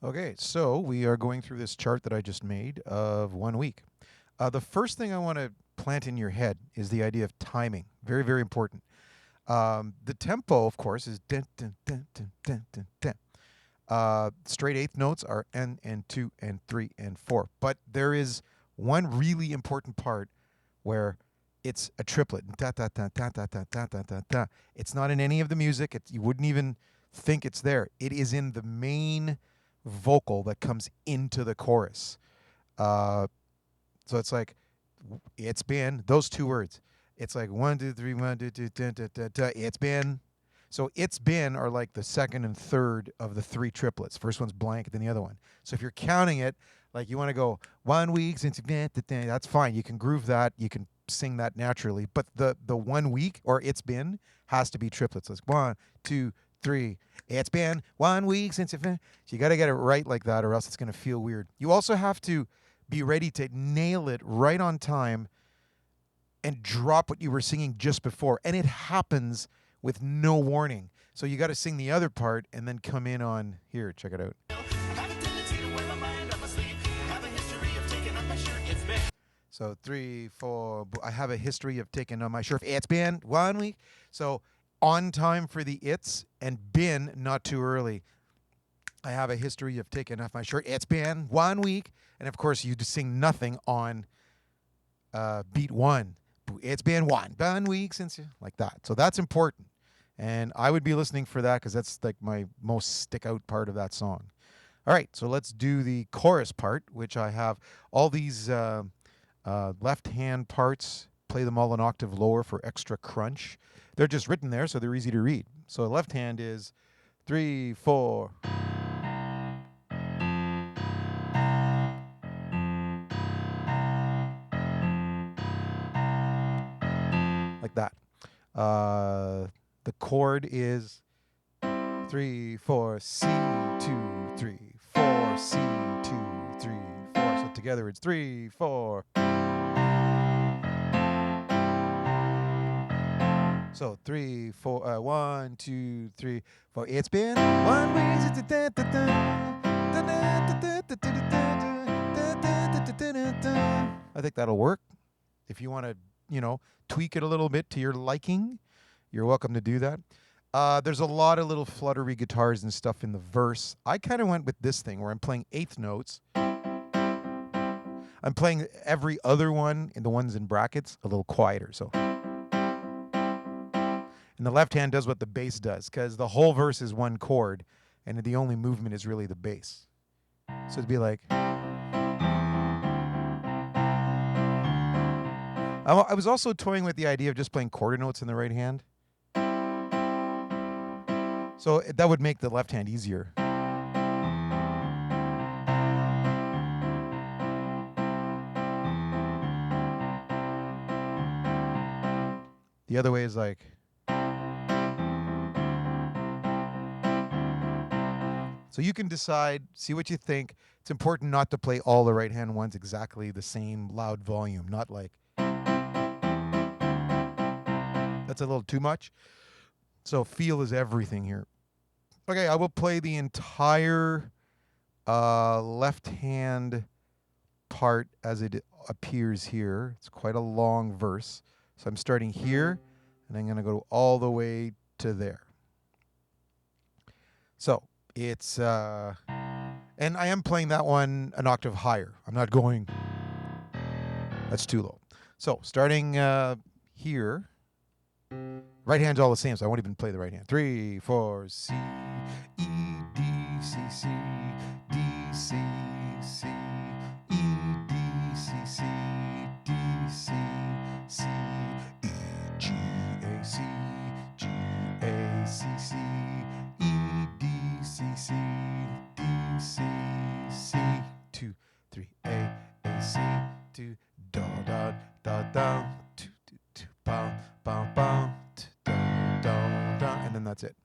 Okay, so we are going through this chart that I just made of 1 week. The first thing I want to plant in your head is the idea of timing. Very, very important. The tempo, of course, is dun, dun, dun, dun, dun, dun, dun. Straight eighth notes are N and 2 and 3 and 4. But there is one really important part where it's a triplet. Da, da, da, da, da, da, da, da, da, da. It's not in any of the music. You wouldn't even think it's there. It is in the main vocal that comes into the chorus. Uh, so it's like, it's been those two words. It's like one, two, three, one, two, two, da, da, da, da. It's been. So it's been are like the second and third of the three triplets. First one's blank, then the other one. So if you're counting it, like you want to go 1 week since you've been, that's fine. You can groove that. You can sing that naturally. But the 1 week or it's been has to be triplets. It's 1, 2, 3. It's been 1 week since you've been. So you got to get it right like that, or else it's going to feel weird. You also have to be ready to nail it right on time and drop what you were singing just before. And it happens with no warning. So you got to sing the other part and then come in on here. Check it out. So 3, 4. I have a history of taking on my shirt. It's been 1 week. So on time for the it's and been not too early. I have a history of taking off my shirt. It's been 1 week. And of course, you just sing nothing on beat one. It's been 1 week since you, like that. So that's important. And I would be listening for that because that's like my most stick out part of that song. All right, so let's do the chorus part, which I have all these left hand parts. Play them all an octave lower for extra crunch. They're just written there, so they're easy to read. So the left hand is 3, 4. Like that. The chord is 3, 4, C 2, 3, 4, C 2, 3, 4. So together it's 3, 4. So 3, 4, 1, 2, 3, 4. It's been 1 week. I think that'll work. If you want to, tweak it a little bit to your liking, you're welcome to do that. There's a lot of little fluttery guitars and stuff in the verse. I kind of went with this thing where I'm playing eighth notes. I'm playing every other one in the ones in brackets a little quieter. So, and the left hand does what the bass does because the whole verse is one chord, and the only movement is really the bass. So it'd be like. I was also toying with the idea of just playing quarter notes in the right hand. So that would make the left hand easier. The other way is like. So you can decide, see what you think. It's important not to play all the right hand ones exactly the same loud volume, not like. That's a little too much. So feel is everything here. Okay, I will play the entire left hand part as it appears here. It's quite a long verse. So I'm starting here, and I'm going to go all the way to there. So it's, and I am playing that one an octave higher. I'm not going, that's too low. So starting here, right hand's all the same, so I won't even play the right hand. 3, 4, C, E, D, C, C, D, C, C, E, D, C, C, D, C, C, E, G, A, C, G, A, C, C, E, D, C, C, D, C, C, 2, 3, A, C, 2, da, da, da, da, 2, 2, 2, ba, ba, ba, and then that's it.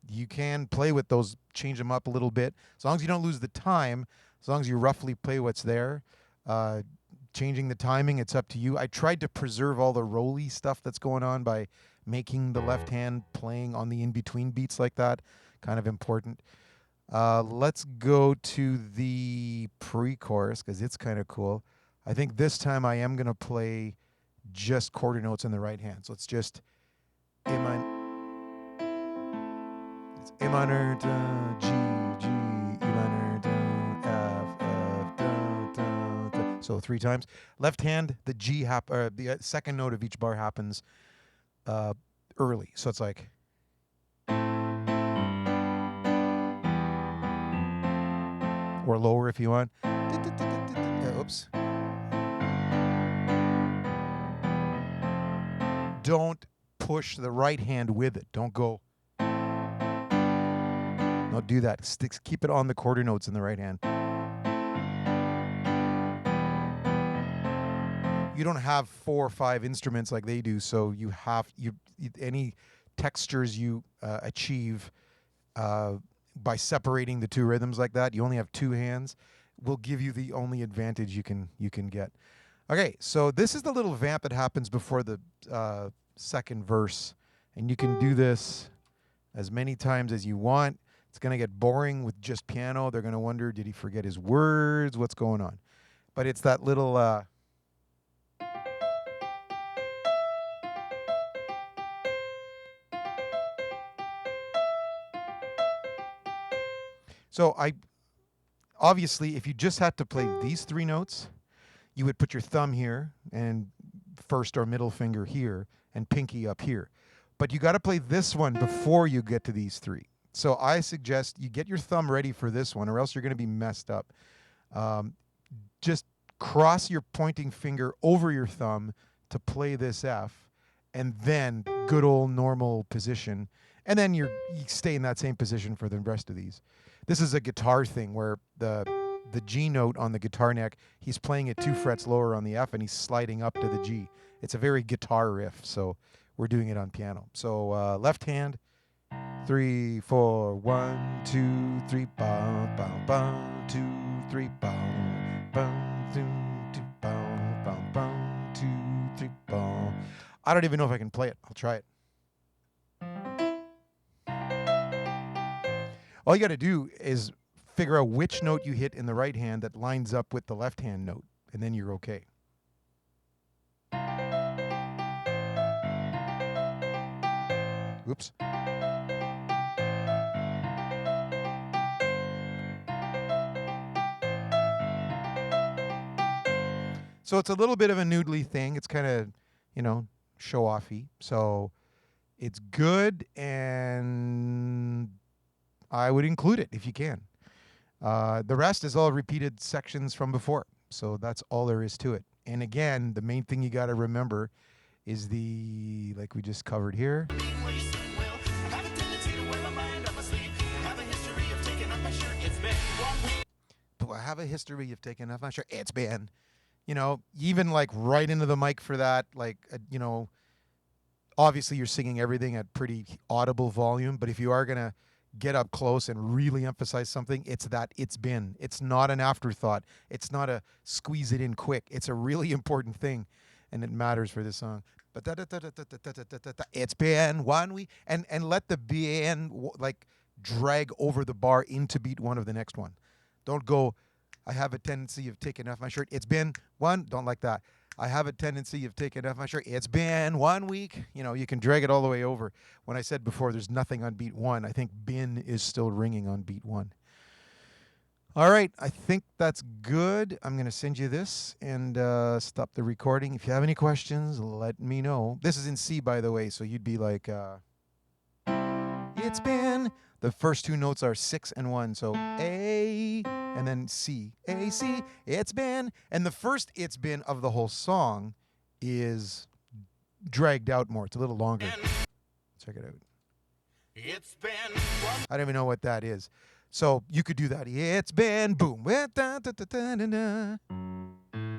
You can play with those, change them up a little bit, as long as you don't lose the time. As long as you roughly play what's there. Changing the timing, it's up to you. I tried to preserve all the rolly stuff that's going on by making the left hand playing on the in-between beats like that kind of important. Let's go to the pre-chorus because it's kind of cool. I think this time I am going to play just quarter notes in the right hand. So it's just A minor, it's A minor, da, G, G, E minor, da, F, da, da, da. So 3 times. Left hand, the G the second note of each bar happens early. So it's like, or lower if you want. Oops. Don't push the right hand with it. Don't go. No, do that. Keep it on the quarter notes in the right hand. You don't have 4 or 5 instruments like they do, so you have any textures you achieve by separating the 2 rhythms like that. You only have 2 hands. Will give you the only advantage you can get. Okay, so this is the little vamp that happens before the second verse, and you can do this as many times as you want. It's going to get boring with just piano. They're going to wonder, did he forget his words? What's going on? But it's that little... So obviously, if you just had to play these 3 notes, you would put your thumb here and first or middle finger here and pinky up here. But you got to play this one before you get to these 3. So I suggest you get your thumb ready for this one, or else you're going to be messed up. Just cross your pointing finger over your thumb to play this F, and then good old normal position. And then you stay in that same position for the rest of these. This is a guitar thing where the G note on the guitar neck, he's playing it 2 frets lower on the F, and he's sliding up to the G. It's a very guitar riff, so we're doing it on piano. So left hand, 3, 4, 1, 2, 3, bum, bum, bum, 2, 3, bum, bum, 2, 2, bum, bum, bum, 2, 3, bum. I don't even know if I can play it. I'll try it. All you got to do is figure out which note you hit in the right hand that lines up with the left hand note, and then you're okay. Oops. So it's a little bit of a noodly thing. It's kind of, show-offy. So it's good, and I would include it if you can. The rest is all repeated sections from before. So that's all there is to it. And again, the main thing you got to remember is like we just covered here. Do I have a history of taking off my shirt? It's been, even like right into the mic for that, obviously you're singing everything at pretty audible volume, but if you are going to get up close and really emphasize something, it's that it's been. It's not an afterthought. It's not a squeeze it in quick. It's a really important thing, and it matters for this song. But it's been 1 week, and let the been drag over the bar into beat 1 of the next one. Don't go, I have a tendency of taking off my shirt. It's been 1. Don't like that. I have a tendency of taking off my shirt. It's been 1 week. You can drag it all the way over. When I said before there's nothing on beat 1, I think been is still ringing on beat 1. All right, I think that's good. I'm going to send you this and stop the recording. If you have any questions, let me know. This is in C, by the way, so you'd be like, it's been. The first 2 notes are 6 and 1, so A and then C. A, C, it's been. And the first it's been of the whole song is dragged out more. It's a little longer. Check it out. It's been. I don't even know what that is. So you could do that. It's been, boom.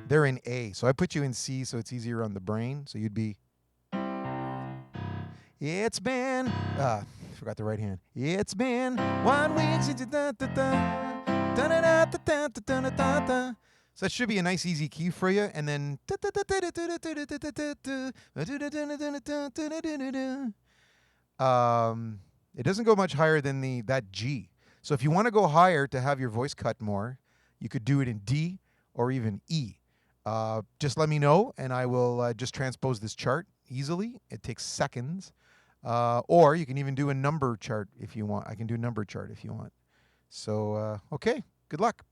They're in A. So I put you in C so it's easier on the brain. So you'd be. It's been. Forgot the right hand. It's been 1 week since so that should be a nice easy key for you, and then it doesn't go much higher than that G. So if you want to go higher to have your voice cut more, you could do it in D or even E. Just let me know, and I will just transpose this chart easily. It takes seconds. Or you can even do a number chart if you want. I can do a number chart if you want. So, okay, good luck.